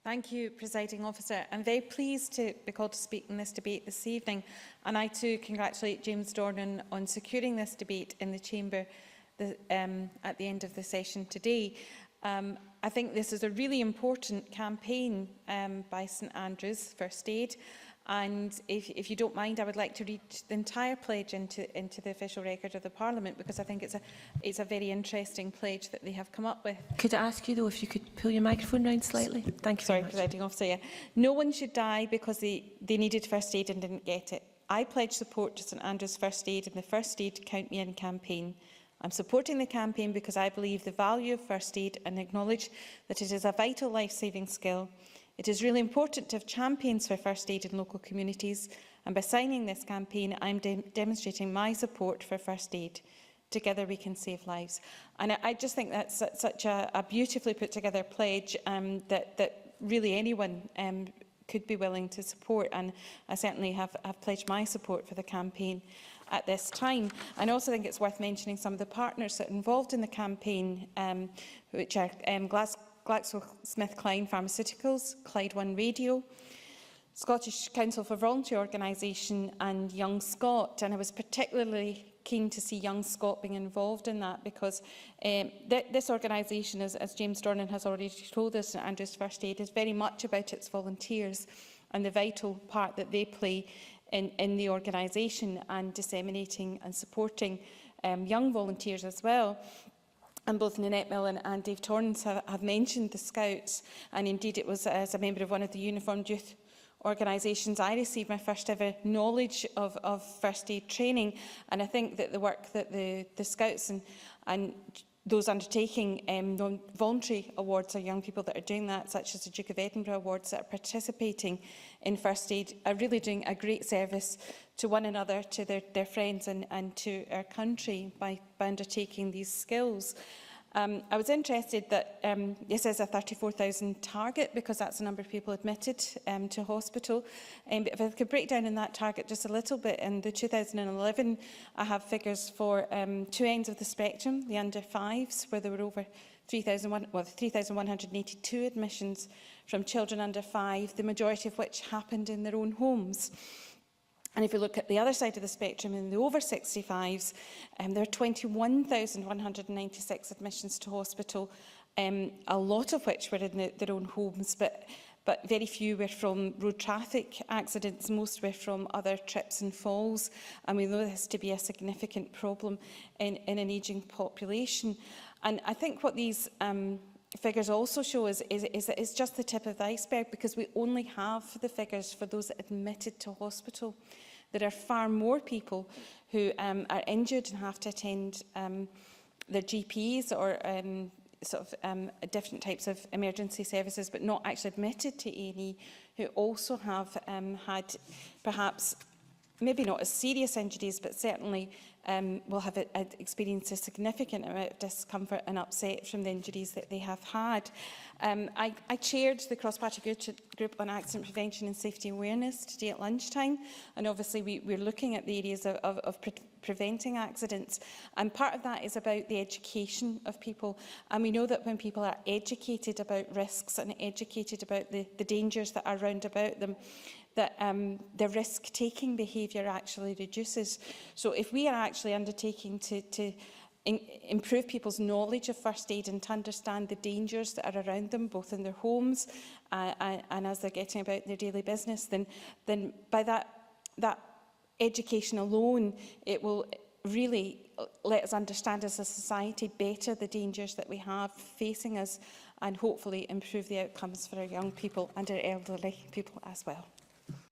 Thank you, Presiding Officer. I'm very pleased to be called to speak in this debate this evening, and I too congratulate James Dornan on securing this debate in the Chamber at the end of the session today. I think this is a really important campaign by St Andrews First Aid, and if you don't mind, I would like to read the entire pledge into the official record of the Parliament, because I think it's a very interesting pledge that they have come up with. Could I ask you, though, if you could pull your microphone round slightly? Thank you. Sorry, Presiding Officer. Yeah. No one should die because they needed first aid and didn't get it. I pledge support to St Andrews First Aid and the First Aid Count Me In campaign. I'm supporting the campaign because I believe the value of first aid and acknowledge that it is a vital life-saving skill. It is really important to have champions for first aid in local communities, and by signing this campaign, I'm demonstrating my support for first aid. Together we can save lives. And I just think that's such a beautifully put together pledge that really anyone could be willing to support, and I certainly have pledged my support for the campaign at this time. I also think it's worth mentioning some of the partners that are involved in the campaign, which are GlaxoSmithKline Pharmaceuticals, Clyde One Radio, Scottish Council for Voluntary Organisation and Young Scot. And I was particularly keen to see Young Scot being involved in that, because this organisation, as James Dornan has already told us, St Andrews First Aid, is very much about its volunteers and the vital part that they play in the organisation and disseminating and supporting young volunteers as well. And both Nanette Millen and Dave Torrance have mentioned the Scouts, and indeed it was as a member of one of the uniformed youth organisations I received my first ever knowledge of first aid training. And I think that the work that the Scouts and those undertaking voluntary awards or young people that are doing that, such as the Duke of Edinburgh Awards, that are participating in first aid, are really doing a great service to one another, to their friends and to our country by undertaking these skills. I was interested that this is a 34,000 target, because that's the number of people admitted to hospital. But if I could break down in that target just a little bit, in the 2011 I have figures for two ends of the spectrum, the under 5s, where there were over 3,182 admissions from children under 5, the majority of which happened in their own homes. And if you look at the other side of the spectrum, in the over 65s, there are 21,196 admissions to hospital, a lot of which were in their own homes, but very few were from road traffic accidents. Most were from other trips and falls, and we know this to be a significant problem in an ageing population. And I think what these figures also show is that it's just the tip of the iceberg, because we only have the figures for those admitted to hospital. There are far more people who are injured and have to attend their GPs or different types of emergency services, but not actually admitted to A&E, who also have had perhaps maybe not as serious injuries, but certainly will have experienced a significant amount of discomfort and upset from the injuries that they have had. I chaired the cross-party group on accident prevention and safety awareness today at lunchtime, and obviously we're looking at the areas of preventing accidents, and part of that is about the education of people. And we know that when people are educated about risks and educated about the dangers that are round about them, that the risk-taking behaviour actually reduces. So if we are actually undertaking to improve people's knowledge of first aid and to understand the dangers that are around them, both in their homes and as they're getting about their daily business, then by that education alone, it will really let us understand as a society better the dangers that we have facing us, and hopefully improve the outcomes for our young people and our elderly people as well.